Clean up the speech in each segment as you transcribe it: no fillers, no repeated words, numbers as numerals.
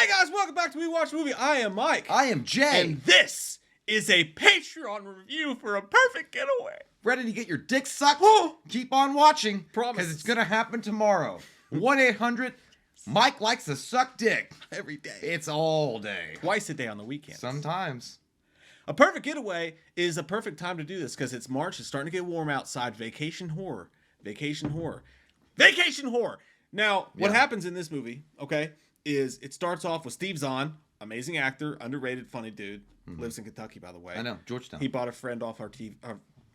Hey guys, welcome back to We Watch Movie. I am Mike. I am Jay. And this is a Patreon review for A Perfect Getaway. Ready to get your dick sucked? Keep on watching. Because it's going to happen tomorrow. 1-800-Mike likes to suck dick. Every day. It's all day. Twice a day on the weekend. Sometimes. A Perfect Getaway is a perfect time to do this because it's March. It's starting to get warm outside. Vacation horror. Vacation horror. Vacation horror. Now, what happens in this movie, okay, is it starts off with Steve Zahn, amazing actor, underrated, funny dude. Lives in Kentucky, by the way. I know, Georgetown. He bought a friend off our TV.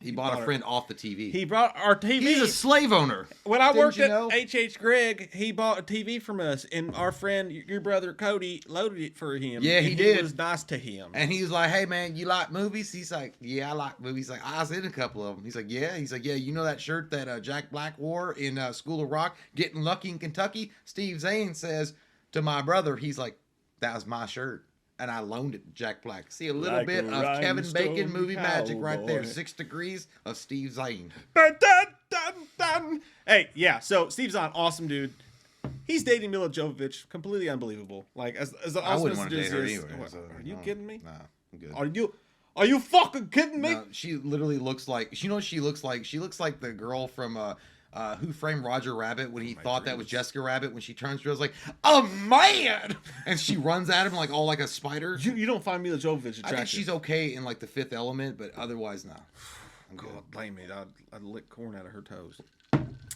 He bought a friend off the TV. He brought our TV. He's a slave owner. When I worked at H.H. Gregg, he bought a TV from us, and our friend, your brother Cody, loaded it for him. Yeah, he did. It was nice to him. And he was like, hey, man, you like movies? He's like, yeah, I like movies. He's like, I was in a couple of them. He's like, yeah. He's like, yeah, you know that shirt that Jack Black wore in School of Rock, Getting Lucky in Kentucky? Steve Zahn says to my brother, he's like, that was my shirt. And I loaned it to Jack Black. See a little bit of Kevin Bacon movie magic right there. 6 degrees of Steve Zahn. Dun, dun, dun, dun. Hey, yeah. So Steve Zahn, awesome dude. He's dating Mila Jovovich, completely unbelievable. Like as awesome I wouldn't as want to date her anyway. Are you kidding me? Nah, I'm good. Are you fucking kidding me? No, she literally looks like. You know what she looks like? She looks like the girl from Who Framed Roger Rabbit when he thought that was Jessica Rabbit. When she turns to her, like, a man, and she runs at him like all like a spider. You don't find Mila Jovovich attractive? I think she's okay in like The Fifth Element, but otherwise, no. God, blame me. I'd lick corn out of her toes.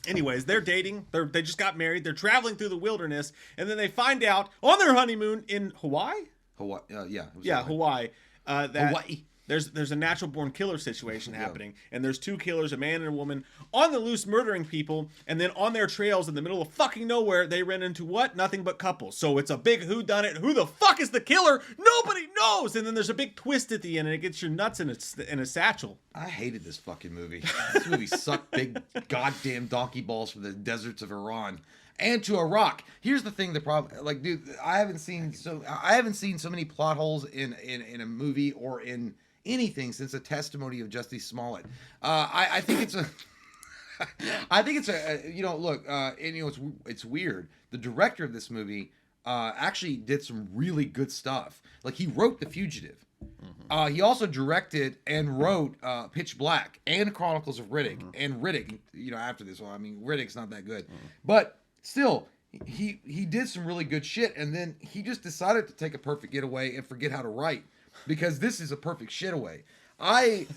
Anyways, they're dating. They just got married. They're traveling through the wilderness, and then they find out on their honeymoon in Hawaii. Hawaii, Hawaii. That Hawaii. There's a natural born killer situation happening, and there's two killers, a man and a woman, on the loose murdering people, and then on their trails in the middle of fucking nowhere, they ran into what? Nothing but couples. So it's a big whodunit. Who the fuck is the killer? Nobody knows. And then there's a big twist at the end, and it gets your nuts in a satchel. I hated this fucking movie. This movie sucked big goddamn donkey balls from the deserts of Iran. And to Iraq. Here's the thing, the problem, like, dude, I haven't seen so many plot holes in a movie or in anything since a testimony of Justice Smollett. I think it's a look, and it's weird. The director of this movie actually did some really good stuff. Like, he wrote The Fugitive. He also directed and wrote Pitch Black and Chronicles of Riddick and Riddick. After this one, I mean, Riddick's not that good, but still, he did some really good shit. And then he just decided to take A Perfect Getaway and forget how to write. Because this is a perfect shitaway. I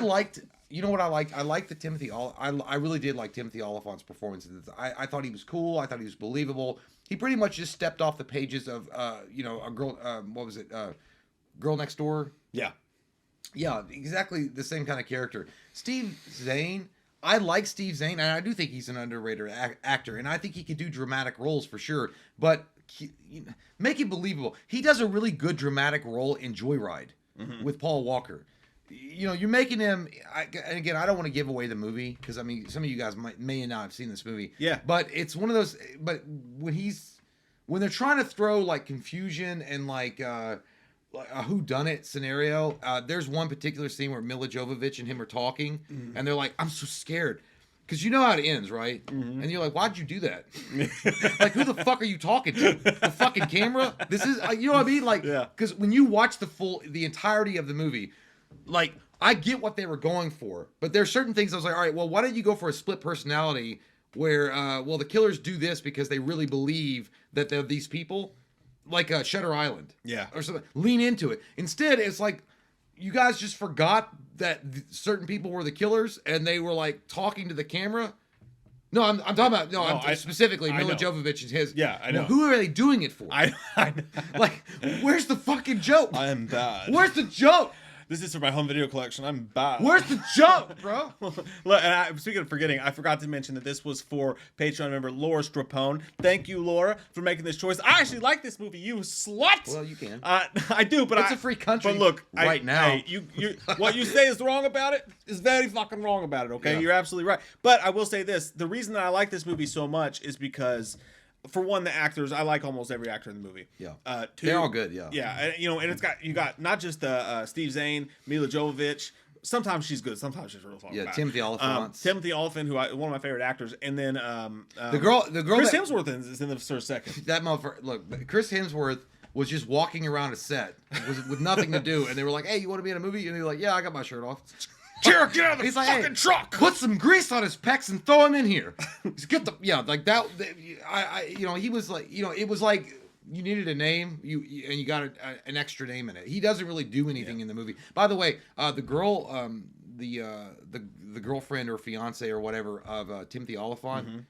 liked, you know what I liked? I liked the Timothy. I really did like Timothy Oliphant's performance. I thought he was cool. I thought he was believable. He pretty much just stepped off the pages of a girl. What was it? Girl Next Door. Yeah, exactly the same kind of character. Steve Zahn. I like Steve Zahn, and I do think he's an underrated actor, and I think he can do dramatic roles for sure. But make it believable. He does a really good dramatic role in Joyride with Paul Walker. You're making him. And again, I don't want to give away the movie because I mean, some of you guys may not have seen this movie. Yeah. But it's one of those. But when they're trying to throw like confusion and like a whodunit scenario, there's one particular scene where Mila Jovovich and him are talking, and they're like, "I'm so scared." Because you know how it ends, right? And you're like, why'd you do that? Like, who the fuck are you talking to? The fucking camera? This is, you know what I mean? Like, because when you watch the entirety of the movie, like, I get what they were going for. But there's certain things I was like, all right, well, why don't you go for a split personality where, the killers do this because they really believe that they're these people? Like Shutter Island. Yeah. Or something. Lean into it. Instead, it's like, you guys just forgot that certain people were the killers and they were like talking to the camera. No, I'm talking about specifically Mila Jovovich and his. Yeah, I know. Well, who are they doing it for? I like, where's the fucking joke? I am bad. Where's the joke? This is for my home video collection. I'm bad. Where's the joke, bro? Look, and speaking of forgetting, I forgot to mention that this was for Patreon member Laura Strapone. Thank you, Laura, for making this choice. I actually like this movie, you slut. Well, you can. I do, but it's a free country. But look, now, you what you say is wrong about it is very fucking wrong about it. Okay, You're absolutely right. But I will say this: the reason that I like this movie so much is because, for one, the actors. I like almost every actor in the movie. Yeah. Two, they're all good. Yeah. Yeah, and it's got not just Steve Zahn, Mila Jovovich. Sometimes she's good. Sometimes she's real fucking bad. Timothy Oliphant. Timothy Oliphant, one of my favorite actors, and then the girl Chris Hemsworth is in this for a second. That motherfucker. Look, Chris Hemsworth. was just walking around a set with nothing to do, and they were like, "Hey, you want to be in a movie?" And they're like, "Yeah, I got my shirt off." Jared, get out of the He's fucking like, hey, truck. Put some grease on his pecs and throw him in here. Get the like that. He was like, it was like you needed a name, and you got an extra name in it. He doesn't really do anything in the movie. By the way, the girl, the girlfriend or fiance or whatever of Timothy Olyphant.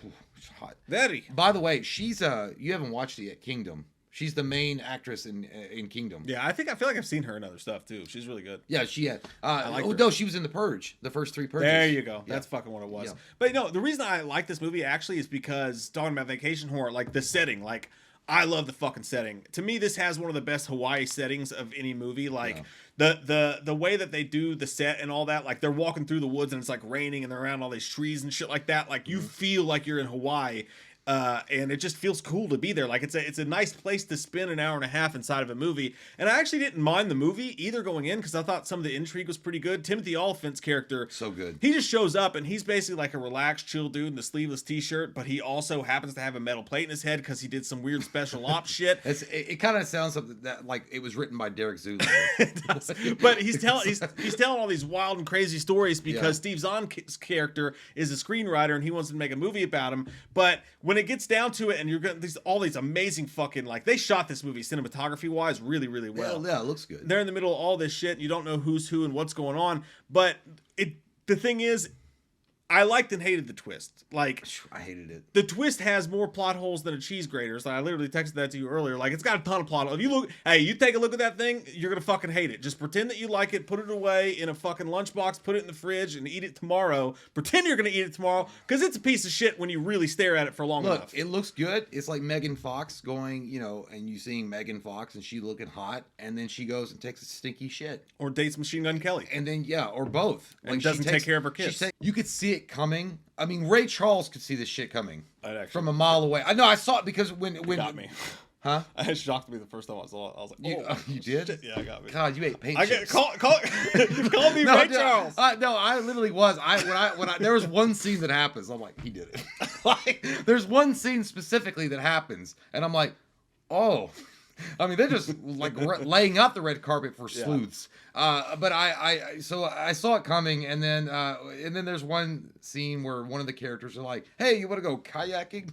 She's hot. Very. By the way, she's you haven't watched it yet, Kingdom. She's the main actress in Kingdom. Yeah, I feel like I've seen her in other stuff too. She's really good. Yeah, she had. like her. No, she was in The Purge, the first 3 Purges. There you go. Yeah. That's fucking what it was. Yeah. But no, the reason I like this movie actually is because talking about vacation horror, like the setting, like I love the fucking setting. To me, this has one of the best Hawaii settings of any movie. Like the way that they do the set and all that, like they're walking through the woods and it's like raining and they're around all these trees and shit like that. Like you feel like you're in Hawaii. And it just feels cool to be there. Like it's a nice place to spend an hour and a half inside of a movie. And I actually didn't mind the movie either going in because I thought some of the intrigue was pretty good. Timothy Olyphant's character, so good. He just shows up and he's basically like a relaxed, chill dude in the sleeveless t-shirt, but he also happens to have a metal plate in his head because he did some weird special ops shit. It kind of sounds something that like it was written by Derek Zoolander. It does. But he's telling all these wild and crazy stories because Steve Zahn's character is a screenwriter and he wants to make a movie about him. But when it gets down to it and you're getting all these amazing fucking, like, they shot this movie cinematography wise really, really well. Yeah, it looks good. They're in the middle of all this shit and you don't know who's who and what's going on. But the thing is, I liked and hated the twist. Like, I hated it. The twist has more plot holes than a cheese grater. So I literally texted that to you earlier. Like, it's got a ton of plot holes. If you look, hey, you take a look at that thing, you're gonna fucking hate it. Just pretend that you like it, put it away in a fucking lunchbox, put it in the fridge, and eat it tomorrow. Pretend you're gonna eat it tomorrow, because it's a piece of shit when you really stare at it for long enough. It looks good. It's like Megan Fox going, and you seeing Megan Fox and she looking hot, and then she goes and takes a stinky shit, or dates Machine Gun Kelly, and then or both. And like doesn't take care of her kids. You could see it coming. I mean, Ray Charles could see this shit coming from a mile away. I know. I saw it because when got me. Huh? It shocked me the first time I saw it. I was like, you did? Shit. Yeah, I got me. God, you ate paint chips. Call me Ray Charles. No, I literally was. When I there was one scene that happens. I'm like, he did it. Like, there's one scene specifically that happens, and I'm like, oh. I mean, they're just like laying out the red carpet for sleuths. But so I saw it coming, and then there's one scene where one of the characters are like, "Hey, you want to go kayaking?"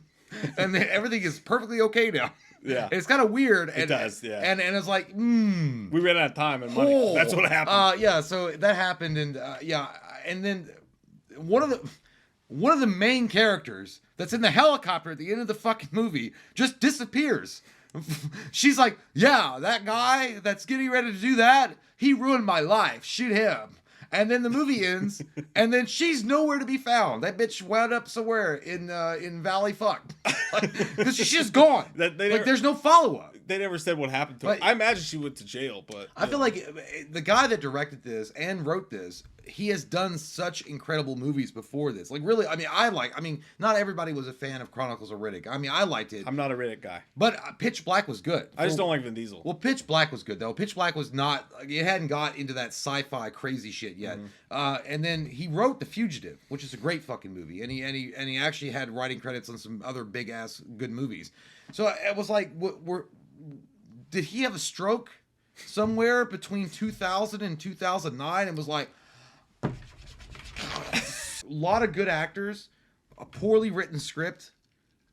And then everything is perfectly okay now. Yeah, it's kind of weird. It does. Yeah, and it's like, we ran out of time and money. That's what happened. Yeah, so that happened, and and then one of the main characters that's in the helicopter at the end of the fucking movie just disappears. She's like, yeah, that guy that's getting ready to do that, he ruined my life. Shoot him. And then the movie ends, and then she's nowhere to be found. That bitch wound up somewhere in Valley Fuck. Because she's just gone. There's no follow-up. They never said what happened to her. I imagine she went to jail, but... I feel like the guy that directed this and wrote this, he has done such incredible movies before this. Like, really, I mean, not everybody was a fan of Chronicles of Riddick. I mean, I liked it. I'm not a Riddick guy. But Pitch Black was good. I just don't like Vin Diesel. Well, Pitch Black was good, though. Pitch Black was not... It hadn't got into that sci-fi crazy shit yet. And then he wrote The Fugitive, which is a great fucking movie. And he actually had writing credits on some other big-ass good movies. So it was like, did he have a stroke somewhere between 2000 and 2009 and was like, a lot of good actors, a poorly written script,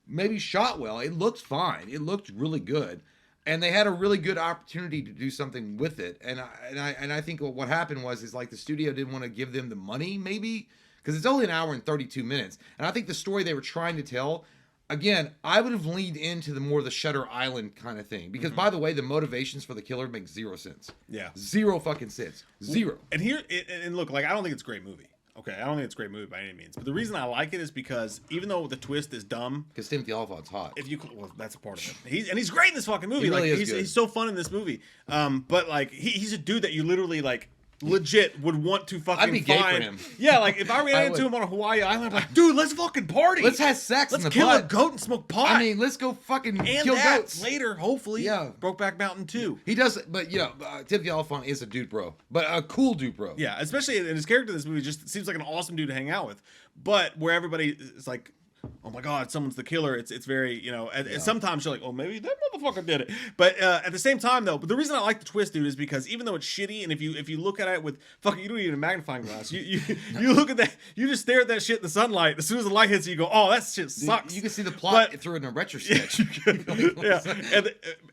maybe shot well. It looked fine. It looked really good. And they had a really good opportunity to do something with it. And I think what happened is like the studio didn't want to give them the money, maybe, because it's only an hour and 32 minutes. And I think the story they were trying to tell, again, I would have leaned into the Shutter Island kind of thing. Because, by the way, the motivations for the killer make zero sense. Yeah. Zero fucking sense. Zero. And look, like, I don't think it's a great movie. Okay, I don't think it's a great movie by any means. But the reason I like it is because even though the twist is dumb... Because Timothy Olyphant's hot. Well, that's a part of it. He's great in this fucking movie. He really like, is good. He's so fun in this movie. But, like, he's a dude that you literally, like... legit would want to fucking I'd be gay for him. Yeah, like if I ran into him on a Hawaii island, I'm like, dude, let's fucking party. Let's have sex. Let's kill a goat and smoke pot. I mean, let's go fucking kill goats later. Hopefully, yeah. Brokeback Mountain 2. He does, but Timothy Olyphant is a dude bro, but a cool dude bro. Yeah, especially in his character in this movie, just seems like an awesome dude to hang out with. But where everybody is like oh my god, someone's the killer. It's very, you know, and sometimes you're like, oh, maybe that motherfucker did it. But at the same time though, but the reason I like the twist, dude, is because even though it's shitty, and if you look at it with fucking, you don't need a magnifying glass. You look at that, you just stare at that shit in the sunlight. As soon as the light hits you, go, oh, that shit sucks. You can see the plot through in a retro sketch. Yeah,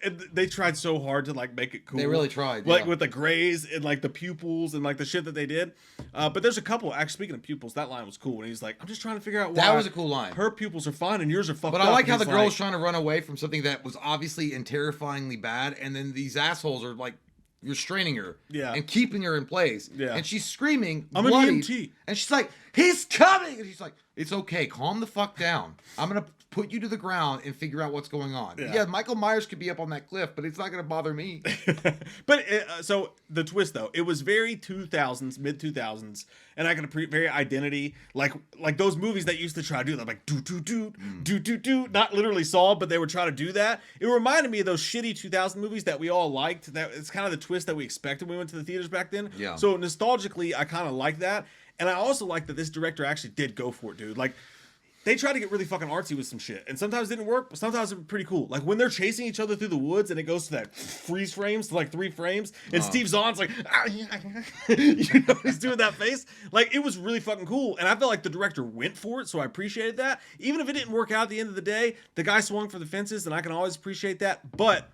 and they tried so hard to like make it cool. They really tried, like with the grays and like the pupils and like the shit that they did. But there's a couple. Actually, speaking of pupils, that line was cool. And he's like, I'm just trying to figure out why. That was a cool line. Her pupils are fine and yours are fucked up. But I like how the girl was trying to run away from something that was obviously and terrifyingly bad, and then these assholes are like restraining her and keeping her in place. Yeah. And she's screaming, I'm an EMT. And she's like, he's coming! And she's like, it's okay, calm the fuck down. I'm gonna put you to the ground and figure out what's going on. Yeah, Michael Myers could be up on that cliff, but it's not gonna bother me. But so the twist though, it was very 2000s, mid 2000s, and I could very Identity, like those movies that used to try to do that, like do, not literally Saw, but they would try to do that. It reminded me of those shitty 2000 movies that we all liked. That it's kind of the twist that we expected when we went to the theaters back then. Yeah. So nostalgically, I kind of like that, and I also like that this director actually did go for it, dude. Like, they try to get really fucking artsy with some shit, and sometimes it didn't work, but sometimes it's pretty cool. Like when they're chasing each other through the woods, and it goes to that freeze frames to like 3 frames, and Steve Zahn's like, you know, he's doing that face. Like it was really fucking cool, and I felt like the director went for it, so I appreciated that. Even if it didn't work out at the end of the day, the guy swung for the fences, and I can always appreciate that. But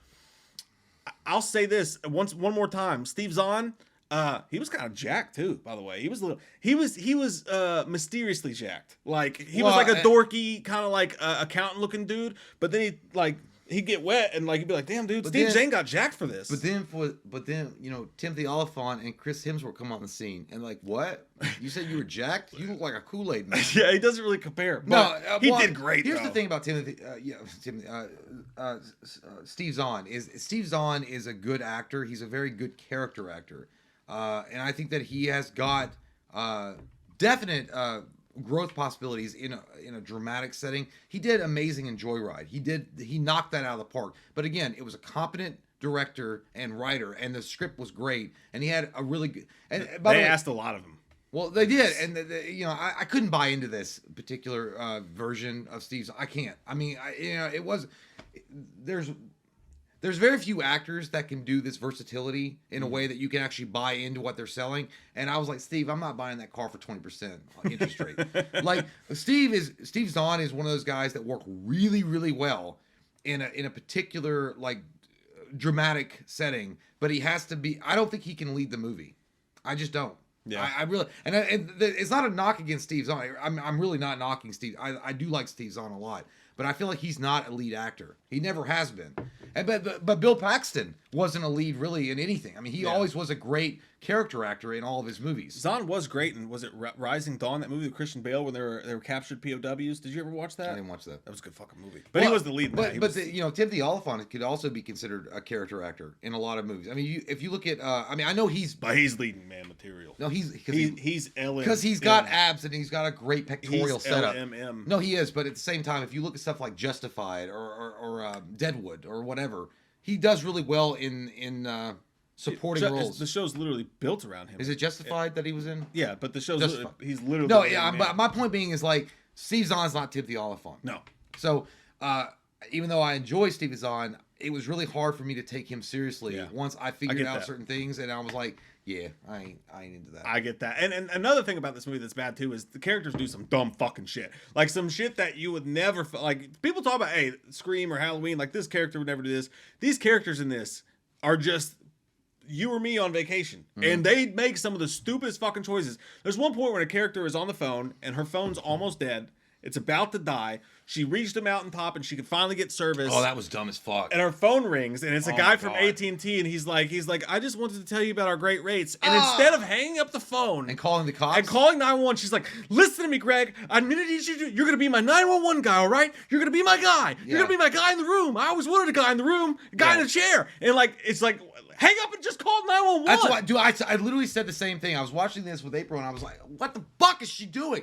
I'll say this one more time: Steve Zahn. He was kind of jacked too, by the way. He was mysteriously jacked. Like he was like a dorky kind of like accountant looking dude, but then he'd get wet and like he'd be like, damn dude, Steve Zahn got jacked for this. But then you know, Timothy Olyphant and Chris Hemsworth come on the scene and like, what? You said you were jacked? You look like a Kool-Aid man. Yeah, he doesn't really compare. But he did great. Here's the thing about Steve Zahn is a good actor. He's a very good character actor. And I think that he has got definite growth possibilities in a dramatic setting. He did amazing in Joyride. He knocked that out of the park. But again, it was a competent director and writer, and the script was great. And he had a really good. And they asked a lot of him. Well, they did, and you know, I couldn't buy into this particular version of Steve's. I can't. I mean, it was. There's very few actors that can do this versatility in a way that you can actually buy into what they're selling. And I was like, Steve, I'm not buying that car for 20% interest rate. Like Steve Zahn is one of those guys that work really, really well in a particular like dramatic setting, but he has to be. I don't think he can lead the movie. I just don't. Yeah, I really and it's not a knock against Steve Zahn. I'm really not knocking Steve. I do like Steve Zahn a lot, but I feel like he's not a lead actor. He never has been. And but Bill Paxton wasn't a lead really in anything. I mean, he always was a great character actor in all of his movies. Zahn was great, and was it Rising Dawn, that movie with Christian Bale when they were captured POWs? Did you ever watch that? I didn't watch that. That was a good fucking movie. But he was the lead. You know, Timothy Olyphant could also be considered a character actor in a lot of movies. I mean, if you look at, I know he's leading man material. No, he's LM because he's got abs and he's got a great pectoral setup. LMM. No, he is. But at the same time, if you look at stuff like Justified or Deadwood or whatever, he does really well in supporting roles. The show's literally built around him. Is it Justified that he was in? Yeah, but the show's he's literally no. Yeah, but my point being is like Steve Zahn's not Timothy Olyphant. No. So even though I enjoy Steve Zahn, it was really hard for me to take him seriously once I figured out certain things, and I was like, yeah, I ain't into that. I get that. And another thing about this movie that's bad too is the characters do some dumb fucking shit. Like some shit that you would never like. People talk about, hey, Scream or Halloween, like this character would never do this. These characters in this are just you or me on vacation, and they make some of the stupidest fucking choices. There's one point where a character is on the phone and her phone's almost dead. It's about to die. She reached a mountaintop and she could finally get service. Oh, that was dumb as fuck. And her phone rings and it's a guy from AT&T, and he's like, I just wanted to tell you about our great rates. And instead of hanging up the phone and calling the cops and calling 911, she's like, listen to me, Greg. I need you. You're gonna be my 911 guy, all right? You're gonna be my guy. You're gonna be my guy in the room. I always wanted a guy in the room, a guy in a chair. And like, it's like, hang up and just call 911. That's why, dude. I literally said the same thing. I was watching this with April, and I was like, "What the fuck is she doing?"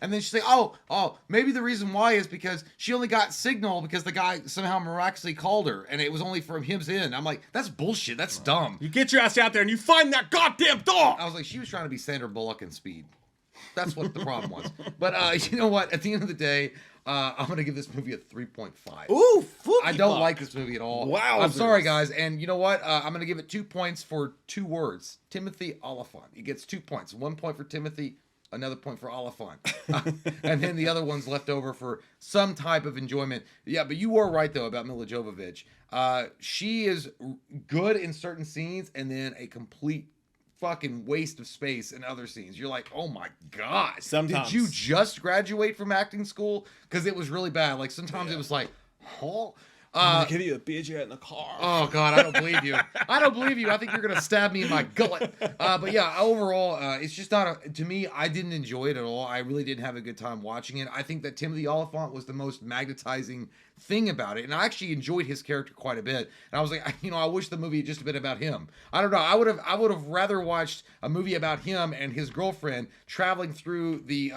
And then she's like, "Oh, maybe the reason why is because she only got signal because the guy somehow miraculously called her, and it was only from his end." I'm like, "That's bullshit. That's dumb." You get your ass out there and you find that goddamn dog. I was like, she was trying to be Sandra Bullock in Speed. That's what the problem was. But you know what? At the end of the day, I'm gonna give this movie a 3.5. Ooh, I don't like this movie at all. Wow. I'm sorry, guys. And you know what? I'm gonna give it 2 points for 2 words. Timothy Oliphant. He gets 2 points. 1 point for Timothy. Another point for Oliphant. And then the other one's left over for some type of enjoyment. Yeah, but you were right, though, about Mila Jovovich. She is good in certain scenes and then a complete fucking waste of space in other scenes. You're like, oh my God. Sometimes. Did you just graduate from acting school? Because it was really bad. Like, sometimes it was like, huh? I'm gonna give you a BJ in the car. Oh God, I don't believe you. I don't believe you. I think you're gonna stab me in my gullet. But yeah, overall, it's just not to me. I didn't enjoy it at all. I really didn't have a good time watching it. I think that Timothy Oliphant was the most magnetizing thing about it, and I actually enjoyed his character quite a bit. And I was like, I wish the movie had just been about him. I don't know. I would have rather watched a movie about him and his girlfriend traveling through the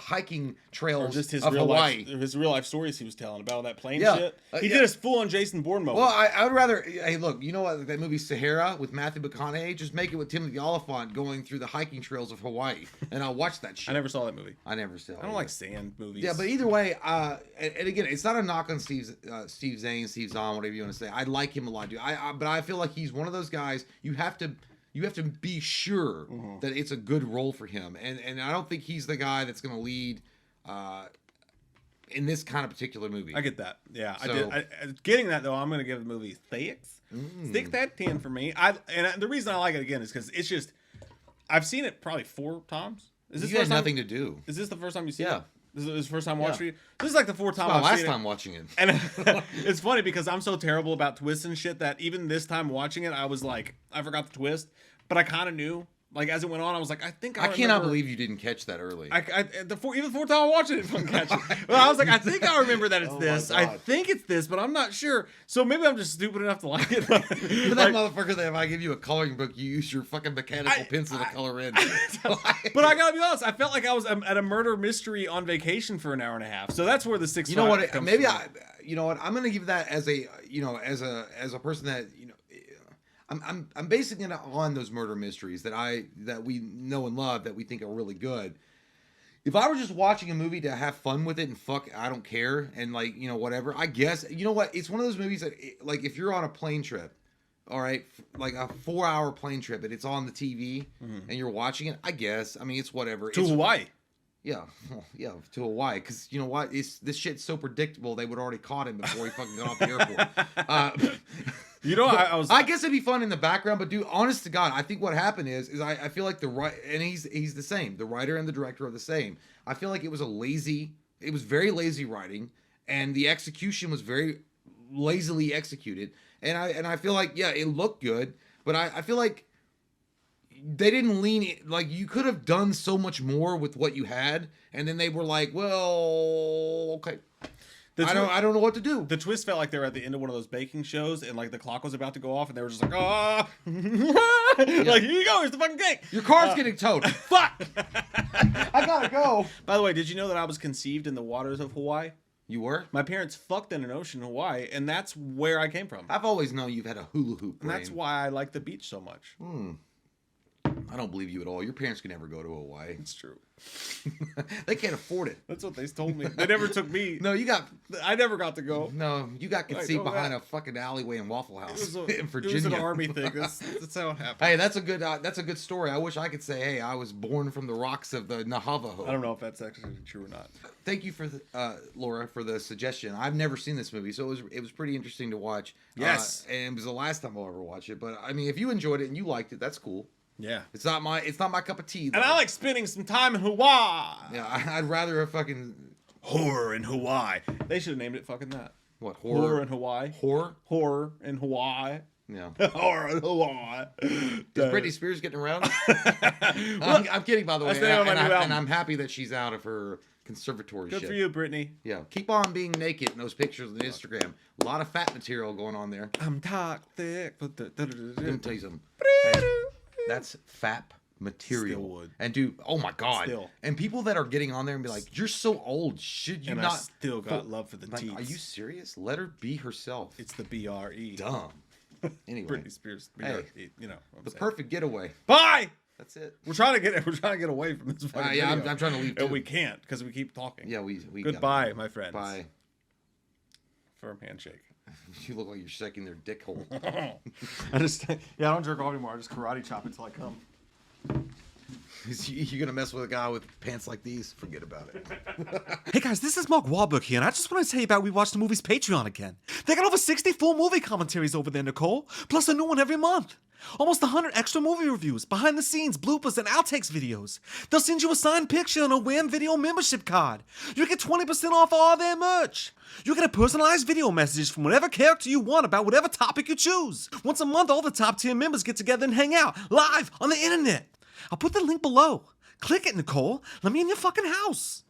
hiking trails Or just his of real Hawaii. his real life stories he was telling about all that plane Yeah. shit. He Yeah. did his full on Jason Bourne moment. Well, I would rather. Hey, look, you know what? That movie Sahara with Matthew McConaughey. Just make it with Timothy Oliphant going through the hiking trails of Hawaii, and I'll watch that shit. I never saw that movie. I never saw. I don't like sand movies. Yeah, but either way, and again, it's not a knock on Steve Zahn, Steve Zahn, whatever you want to say. I like him a lot, dude. But I feel like he's one of those guys. You have to be sure that it's a good role for him, and I don't think he's the guy that's going to lead. In this kind of particular movie. I get that. Yeah, So- I did. Getting that though, I'm going to give the movie 6. Stick that 10 for me. The reason I like it again is because it's just I've seen it probably 4 times. Is this You the had first time? nothing to do. Is this the first time you see Yeah. it? This is the first time watching Yeah. for you. This is like the 4th time My I've last seen time it. watching it. And it's funny because I'm so terrible about twists and shit that even this time watching it, I was like, I forgot the twist, but I kind of knew. Like as it went on, I was like, I think I cannot remember- believe you didnnen catch that early. even the 4th time I watched it, I didn't catch it. But I was like, I think I remember that it's Oh my this. I God. think it's this, but I'm not sure. So maybe I'm just stupid enough to like it. You're that Like, motherfucker that if I give you a coloring book, you use your fucking mechanical pencil to color in. but I gotta be honest, I felt like I was at a murder mystery on vacation for an hour and a half. So that's where the 6. You know what? comes Maybe from. you know what? I'm gonna give that as a as a person that I'm basing it on those murder mysteries that we know and love that we think are really good. If I were just watching a movie to have fun with it and fuck, I don't care and like whatever. I guess you know what? It's one of those movies that like if you're on a plane trip, all right, like a 4-hour plane trip and it's on the TV and you're watching it. I guess I mean it's whatever. to It's, Hawaii. Yeah, well, yeah, to Hawaii, because you know what? This shit's so predictable. They would already caught him before he fucking got off the airport. You know, I guess it'd be fun in the background, but dude, honest to God, I think what happened is I feel like and he's the same. The writer and the director are the same. I feel like it was very lazy writing, and the execution was very lazily executed. And I feel like it looked good, but I feel like they didn't lean like you could have done so much more with what you had, and then they were like, well, okay. I don't know what to do. The twist felt like they were at the end of one of those baking shows, and like the clock was about to go off, and they were just like, "Ah!" Like here you go, here's the fucking cake. Your car's getting towed. Fuck! I gotta go. By the way, did you know that I was conceived in the waters of Hawaii? You were? My parents fucked in an ocean in Hawaii, and that's where I came from. I've always known you've had a hula hoop And brain. that's why I like the beach so much. I don't believe you at all. Your parents can never go to Hawaii. It's true. They can't afford it. That's what they told me. They never took me. No, you I never got to go. got conceived go behind back. a fucking alleyway in Waffle It House was, in it Virginia. was an army thing. That's how it happened. Hey, that's a good story. I wish I could say, hey, I was born from the rocks of the Navajo. I don't know if that's actually true or not. Thank you for Laura for the suggestion. I've never seen this movie, so it was pretty interesting to watch. Yes. And it was the last time I'll ever watch it. But I mean, if you enjoyed it and you liked it, that's cool. Yeah. It's not my cup of tea. Though. And I like spending some time in Hawaii. Yeah, I'd rather a fucking Horror in Hawaii. They should have named it fucking that. what Horror in Hawaii. Horror? Horror in Hawaii. Yeah. Horror in Hawaii. Is Britney Spears getting around? Well, I'm kidding, by the way. that's the name of my new album. And I'm happy that she's out of her conservatory Good shit. for you, Brittany. Yeah. Keep on being naked in those pictures on Instagram. A lot of fat material going on there. I'm toxic. Let me tell you something. Hey, that's fap material. Still would. And dude, oh my God. Still. And people that are getting on there and be like, you're so old. Should you And not? I still got love for the Like, teeth. are you serious? Let her be herself. It's the BRE. Dumb. Anyway. Britney Spears. Hey, You know. What I'm the saying. perfect getaway. Bye! That's it. We're trying to get away from this fucking Yeah, video. I'm trying to leave too. And we can't because we keep talking. Yeah, we Goodbye, my friends. Bye. Firm handshake. You look like you're shaking their dick hole. I don't jerk off anymore. I just karate chop until I come. You're gonna mess with a guy with pants like these? Forget about it. Hey guys, this is Mark Wahlberg here, and I just want to tell you about We Watch the Movies Patreon again. They got over 60 full movie commentaries over there, Nicole, plus a new one every month. Almost 100 extra movie reviews, behind the scenes, bloopers, and outtakes videos. They'll send you a signed picture and a Wham Video membership card. You get 20% off all their merch. You get a personalized video message from whatever character you want about whatever topic you choose. Once a month, all the top tier members get together and hang out, live, on the internet. I'll put the link below. Click it, Nicole. Let me in your fucking house.